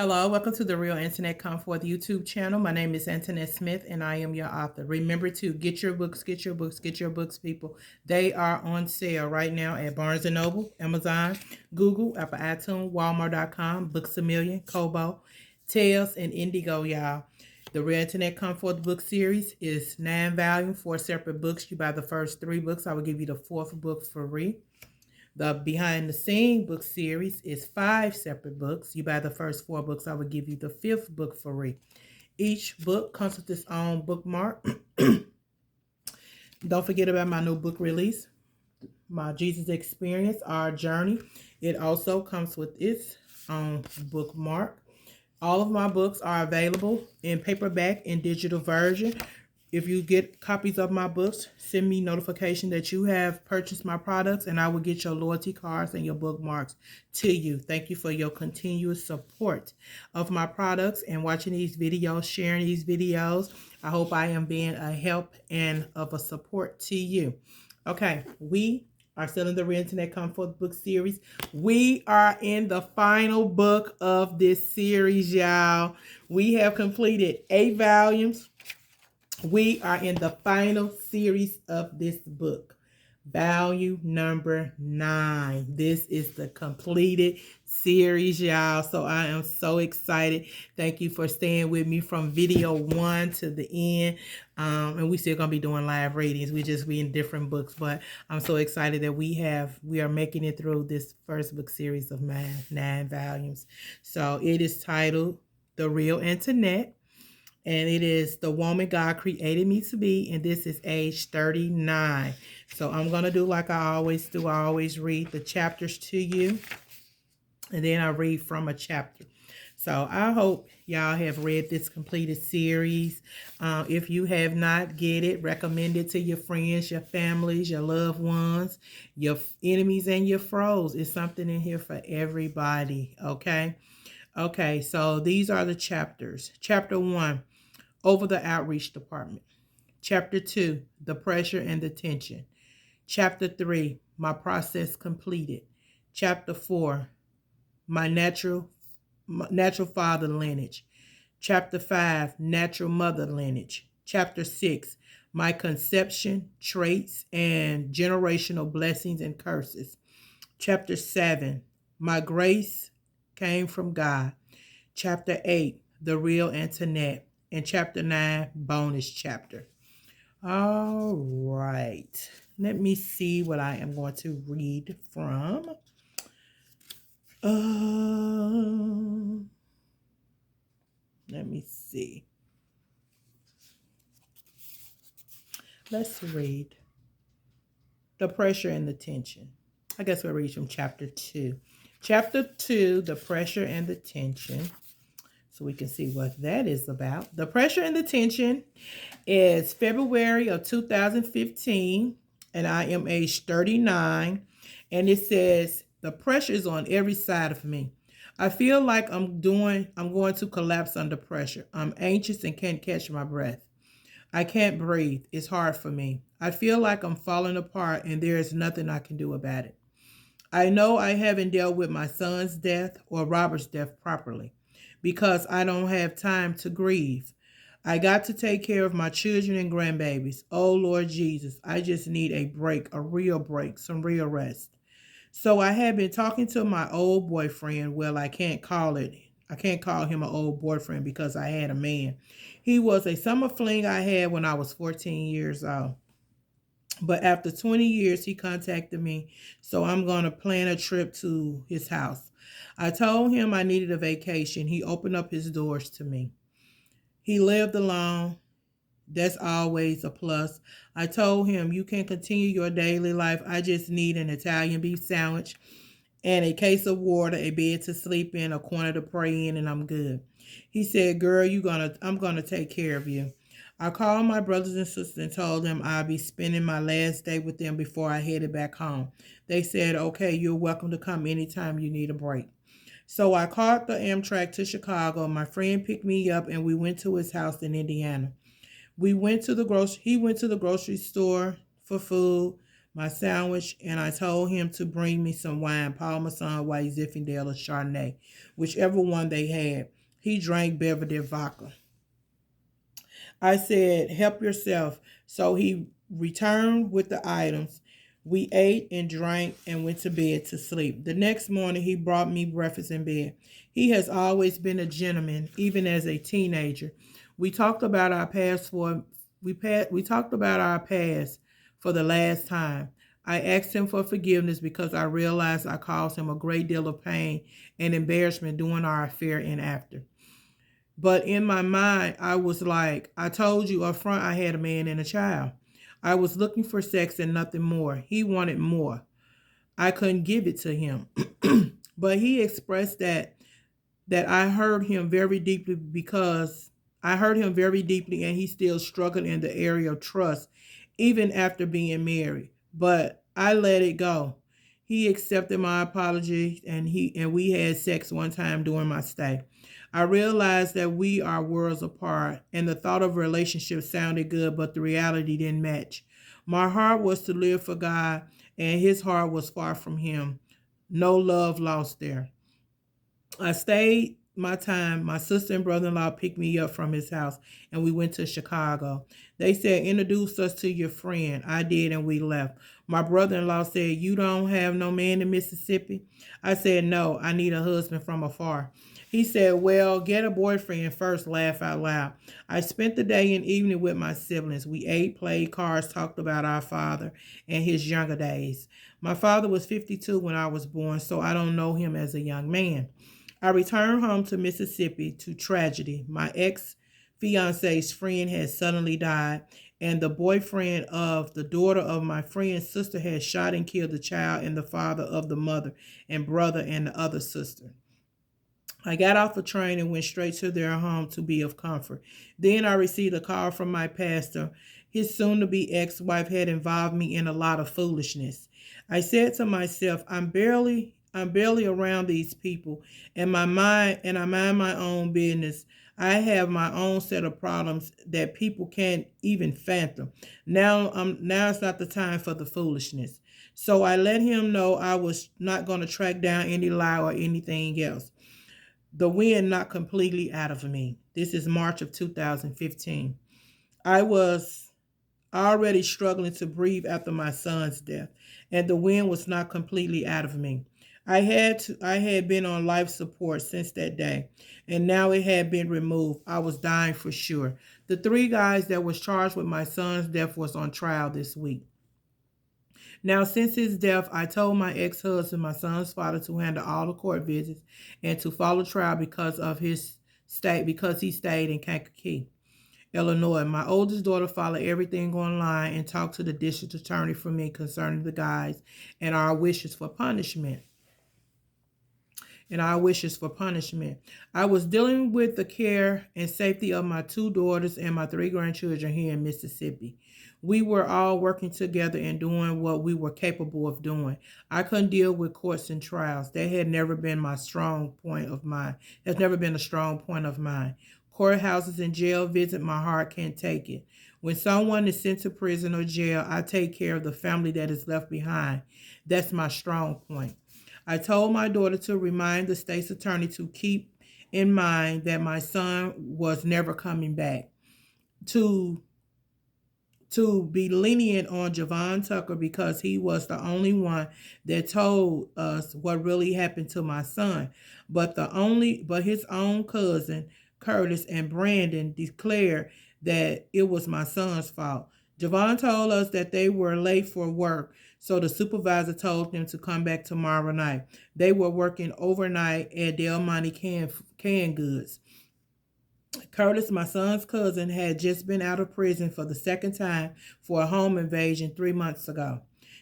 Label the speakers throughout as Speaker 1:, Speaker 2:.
Speaker 1: Hello, welcome to the Real Internet Come Forth YouTube channel. My name is Antonette Smith and I am your author. Remember to get your books, get your books, get your books, people. They are on sale right now at Barnes & Noble, Amazon, Google, Apple iTunes, Walmart.com, Books A Million, Kobo, Tails, and Indigo, y'all. The Real Internet Come Forth book series is 9 volumes, 4 separate books. You buy the first 3 books, I will give you the 4th book for free. The Behind the Scene book series is 5 separate books. You buy the first 4 books, I will give you the 5th book for free. Each book comes with its own bookmark. Don't forget about my new book release, My Jesus Experience, Our Journey. It also comes with its own bookmark. All of my books are available in paperback and digital version. If you get copies of my books, send me notification that you have purchased my products and I will get your loyalty cards and your bookmarks to you. Thank you for your continuous support of my products and watching these videos, sharing these videos. I hope I am being a help and of a support to you. Okay, we are still in the Real Internet Come Forth book series. We are in the final book of this series, y'all. We have completed 8 volumes. We are in the final series of this book, volume number 9. This is the completed series, y'all. So I am so excited. Thank you for staying with me from video 1 to the end. And we still gonna be doing live readings. We just reading different books, but I'm so excited that we are making it through this first book series of 9 volumes. So it is titled The Real Antonette. And it is the woman God created me to be. And this is age 39. So I'm going to do like I always do. I always read the chapters to you. And then I read from a chapter. So I hope y'all have read this completed series. If you have not, get it. Recommend it to your friends, your families, your loved ones, your enemies, and your foes. It's something in here for everybody. Okay? Okay, so these are the chapters. Chapter 1. Over the Outreach Department. Chapter 2, The Pressure and the Tension. Chapter 3, My Process Completed. Chapter 4, My Natural Father Lineage. Chapter 5, Natural Mother Lineage. Chapter 6, My Conception, Traits, and Generational Blessings and Curses. Chapter 7, My Grace Came from God. Chapter 8, The Real Antonette. And chapter 9, bonus chapter. All right. Let me see what I am going to read from. Let me see. Let's read The Pressure and the Tension. I guess we'll read from chapter 2. Chapter 2, The Pressure and the Tension. So we can see what that is about. The Pressure and the Tension is February of 2015, and I am age 39. And it says, the pressure is on every side of me. I feel like I'm going to collapse under pressure. I'm anxious and can't catch my breath. I can't breathe. It's hard for me. I feel like I'm falling apart and there is nothing I can do about it. I know I haven't dealt with my son's death or Robert's death properly because I don't have time to grieve. I got to take care of my children and grandbabies. Oh, Lord Jesus, I just need a break, a real break, some real rest. So I had been talking to my old boyfriend. Well, I can't call him an old boyfriend because I had a man. He was a summer fling I had when I was 14 years old. But after 20 years, he contacted me. So I'm going to plan a trip to his house. I told him I needed a vacation. He opened up his doors to me. He lived alone. That's always a plus. I told him, you can continue your daily life. I just need an Italian beef sandwich and a case of water, a bed to sleep in, a corner to pray in, and I'm good. He said, girl, I'm gonna take care of you. I called my brothers and sisters and told them I'll be spending my last day with them before I headed back home. They said, okay, you're welcome to come anytime you need a break. So I caught the Amtrak to Chicago. My friend picked me up and we went to his house in Indiana. He went to the grocery store for food, my sandwich, and I told him to bring me some wine, Parmesan, White, Zinfandel, or Chardonnay, whichever one they had. He drank beverage vodka. I said, help yourself. So he returned with the items. We ate and drank and went to bed to sleep. The next morning, he brought me breakfast in bed. He has always been a gentleman, even as a teenager. We talked about our past for we talked about our past for the last time. I asked him for forgiveness because I realized I caused him a great deal of pain and embarrassment during our affair and after. But in my mind, I was like, I told you up front I had a man and a child. I was looking for sex and nothing more. He wanted more. I couldn't give it to him. But he expressed that I heard him very deeply because I heard him very deeply and he still struggled in the area of trust even after being married. But I let it go. He accepted my apology and we had sex one time during my stay. I realized that we are worlds apart and the thought of a relationship sounded good, but the reality didn't match. My heart was to live for God and his heart was far from him. No love lost there. I stayed my time. My sister and brother-in-law picked me up from his house and we went to Chicago. They said, introduce us to your friend. I did and we left. My brother-in-law said, you don't have no man in Mississippi? I said, no, I need a husband from afar. He said, well, get a boyfriend first, laugh out loud. I spent the day and evening with my siblings. We ate, played cards, talked about our father and his younger days. My father was 52 when I was born, so I don't know him as a young man. I returned home to Mississippi to tragedy. My ex fiance's friend had suddenly died, and the boyfriend of the daughter of my friend's sister had shot and killed the child and the father of the mother and brother and the other sister. I got off the train and went straight to their home to be of comfort. Then I received a call from my pastor. His soon to be ex wife had involved me in a lot of foolishness. I said to myself, I'm barely around these people and I mind my own business. I have my own set of problems that people can't even fathom. Now it's not the time for the foolishness. So I let him know I was not going to track down any lie or anything else. The wind knocked completely out of me. This is March of 2015. I was already struggling to breathe after my son's death, and the wind was not completely out of me. I had been on life support since that day, and now it had been removed. I was dying for sure. The three guys that was charged with my son's death was on trial this week. Now, since his death, I told my ex-husband, my son's father, to handle all the court visits and to follow trial because he stayed in Kankakee, Illinois. My oldest daughter followed everything online and talked to the district attorney for me concerning the guys and our wishes for punishment and our wishes for punishment. I was dealing with the care and safety of my two daughters and my three grandchildren here in Mississippi. We were all working together and doing what we were capable of doing. I couldn't deal with courts and trials. That had never been my strong point of mine. Has never been a strong point of mine. Courthouses and jail visit, my heart can't take it. When someone is sent to prison or jail, I take care of the family that is left behind. That's my strong point. I told my daughter to remind the state's attorney to keep in mind that my son was never coming back. To be lenient on Javon Tucker because he was the only one that told us what really happened to my son. But his own cousin, Curtis and Brandon, declared that it was my son's fault. Javon told us that they were late for work, so the supervisor told them to come back tomorrow night. They were working overnight at Del Monte Canned Goods. Curtis, my son's cousin, had just been out of prison for the second time for a home invasion 3 months ago.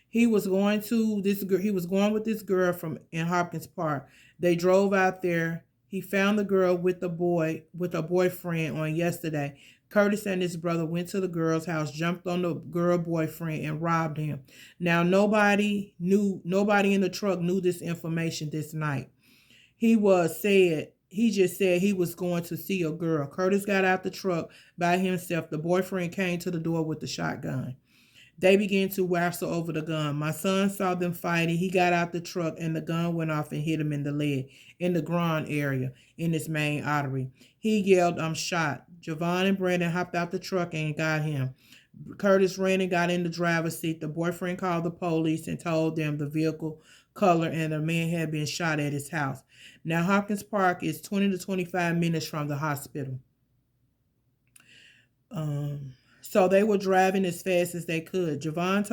Speaker 1: He was going with this girl from in Hopkins Park. They drove out there. He found the girl with a boyfriend on yesterday. Curtis and his brother went to the girl's house, jumped on the girl boyfriend, and robbed him. Now nobody in the truck knew this information this night. He just said he was going to see a girl. Curtis got out the truck by himself. The boyfriend came to the door with the shotgun. They began to wrestle over the gun. My son saw them fighting. He got out the truck and the gun went off and hit him in the leg, in the groin area, in his main artery. He yelled, I'm shot. Javon and Brandon hopped out the truck and got him. Curtis ran and got in the driver's seat. The boyfriend called the police and told them the vehicle color and the man had been shot at his house. Now, Hopkins Park is 20 to 25 minutes from the hospital. So they were driving as fast as they could. Javon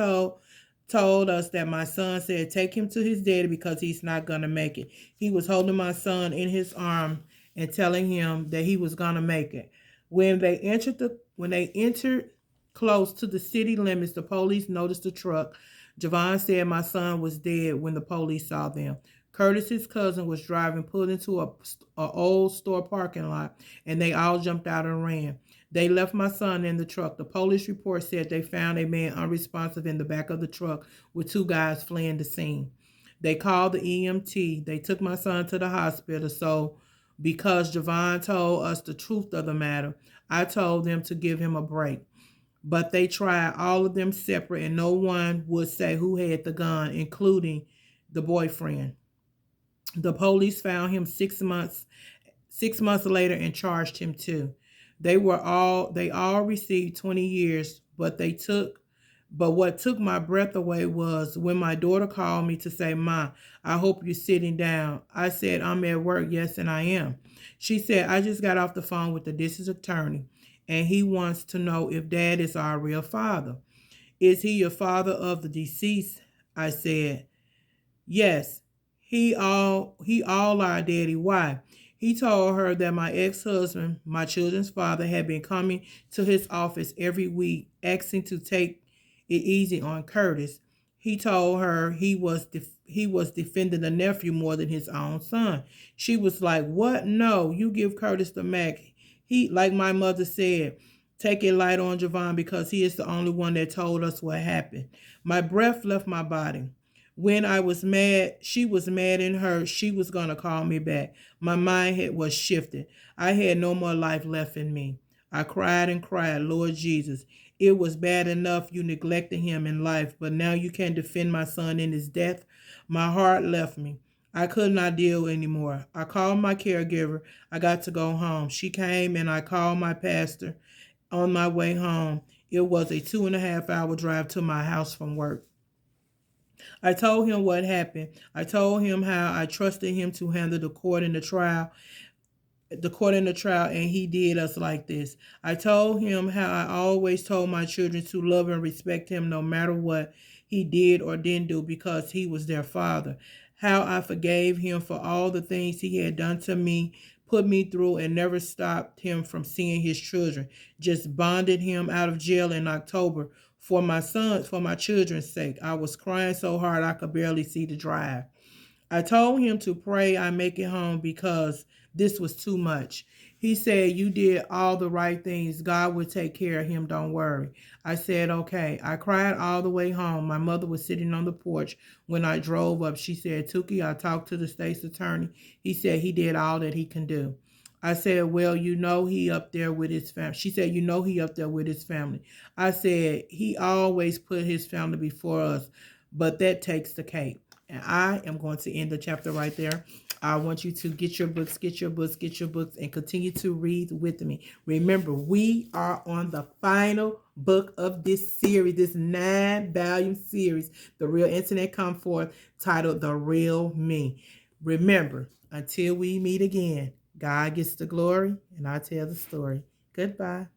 Speaker 1: told us that my son said, take him to his daddy because he's not gonna make it. He was holding my son in his arm and telling him that he was gonna make it. When they entered close to the city limits, the police noticed the truck. Javon said my son was dead when the police saw them. Curtis's cousin was driving, pulled into a old store parking lot, and they all jumped out and ran. They left my son in the truck. The police report said they found a man unresponsive in the back of the truck with two guys fleeing the scene. They called the EMT. They took my son to the hospital. So because Javon told us the truth of the matter, I told them to give him a break. But they tried all of them separate and no one would say who had the gun, including the boyfriend. The police found him 6 months later and charged him too. They all received 20 years, but what took my breath away was when my daughter called me to say, Ma, I hope you're sitting down. I said, I'm at work. Yes, and I am. She said, I just got off the phone with the district attorney, and he wants to know if Dad is our real father. Is he your father of the deceased? I said, yes. He all our daddy. Why? He told her that my ex-husband, my children's father, had been coming to his office every week asking to take it easy on Curtis. He told her he was defending the nephew more than his own son. She was like, what? No, you give Curtis the Mac. He, like my mother said, take it light on Javon because he is the only one that told us what happened. My breath left my body. When I was mad, she was mad in her. She was going to call me back. My mind was shifted. I had no more life left in me. I cried and cried, Lord Jesus. It was bad enough you neglected him in life, but now you can't defend my son in his death. My heart left me. I could not deal anymore. I called my caregiver. I got to go home. She came and I called my pastor on my way home. It was a 2.5-hour drive to my house from work. I told him what happened. I told him how I trusted him to handle the court and the trial, and he did us like this. I told him how I always told my children to love and respect him no matter what he did or didn't do because he was their father. How I forgave him for all the things he had done to me, put me through, and never stopped him from seeing his children. Just bonded him out of jail in October for my children's sake. I was crying so hard I could barely see the drive. I told him to pray I make it home because this was too much. He said, you did all the right things. God will take care of him. Don't worry. I said, okay. I cried all the way home. My mother was sitting on the porch when I drove up. She said, Tuki, I talked to the state's attorney. He said he did all that he can do. I said, well, he up there with his family. She said, he up there with his family. I said, he always put his family before us, but that takes the cake. And I am going to end the chapter right there. I want you to get your books, and continue to read with me. Remember, we are on the final book of this series, this 9-volume series, The Real Antonette Come Forth, titled The Real Me. Remember, until we meet again, God gets the glory, and I tell the story. Goodbye.